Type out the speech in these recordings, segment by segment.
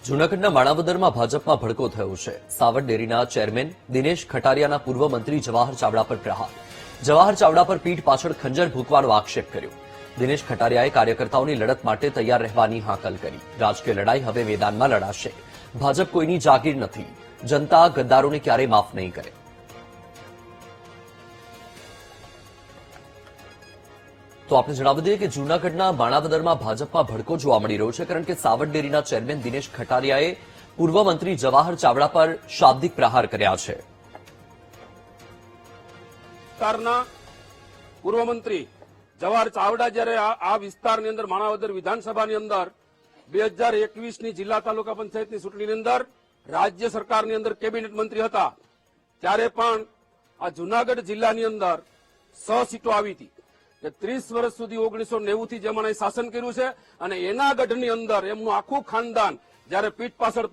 જૂનાગઢના માણાવદરમાં ભાજપમાં ભડકો થયો છે। સાવર ડેરીના ચેરમેન દિનેશ ખટારિયાના પૂર્વ મંત્રી જવાહર ચાવડા પર પ્રહાર। જવાહર ચાવડા પર પીઠ પાછળ ખંજર ભૂંકવાનો આક્ષેપ કર્યો। દિનેશ ખટારિયાએ કાર્યકર્તાઓની લડત માટે તૈયાર રહેવાની હાકલ કરી। રાજકીય લડાઈ હવે મેદાનમાં લડાશે। ભાજપ કોઈની જાગીર નથી। જનતા ગદ્દારોને ક્યારેય માફ નહીં કરે। તો આપણે જણાવી દઈએ કે જૂનાગઢના માણાવદરમાં ભાજપમાં ભડકો જોવા મળી રહ્યો છે, કારણ કે સાવર ડેરીના ચેરમેન દિનેશ ખટારિયાએ પૂર્વ મંત્રી જવાહર ચાવડા પર શાબ્દિક પ્રહાર કર્યા છે। વિસ્તારના પૂર્વ મંત્રી જવાહર ચાવડા જ્યારે આ વિસ્તારની અંદર માણાવદર વિધાનસભાની અંદર 2021ની જિલ્લા તાલુકા પંચાયતની ચૂંટણીની અંદર રાજ્ય સરકારની અંદર કેબિનેટ મંત્રી હતા, ત્યારે પણ આ જૂનાગઢ જિલ્લાની અંદર 100 સીટો આવી હતી કે 30 વર્ષ સુધી 1990 થી જેમણે શાસન કર્યું છે અને એના ગઢની અંદર એમનું આખું ખાનદાન જ્યારે પીઠ પાછળ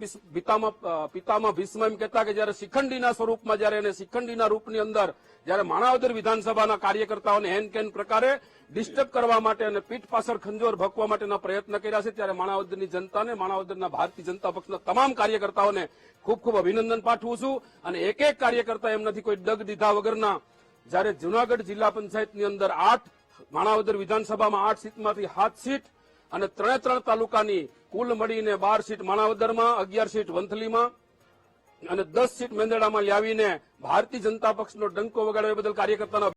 પિતામાં ભીષ્મ એમ કહેતા કે જ્યારે શિખંડીના સ્વરૂપમાં જ્યારે એને શિખંડીના રૂપની અંદર જ્યારે માણાવદર વિધાનસભાના કાર્યકર્તાઓને હેન કેન પ્રકારે ડિસ્ટર્બ કરવા માટે અને પીઠ પાછળ ખંજોર ભકવા માટેના પ્રયત્ન કર્યા છે, ત્યારે માણાવદરની જનતાને, માણાવદરના ભારતીય જનતા પક્ષના તમામ કાર્યકર્તાઓને ખૂબ ખૂબ અભિનંદન પાઠવું છું। અને એક એક કાર્યકર્તા એમ નથી કોઈ ડગ દીધા વગરના જ્યારે જૂનાગઢ જિલ્લા પંચાયતની અંદર 8 માણાવદર વિધાનસભામાં 8 સીટમાંથી 7 સીટ અને 3 તાલુકાની કુલ મળીને 12 સીટ માણાવદરમાં, 11 સીટ વંથલીમાં અને 10 સીટ મેંદરડામાં લાવીને ભારતીય જનતા પક્ષનો ડંકો વગાડ્યો એ બદલ કાર્યકર્તાનો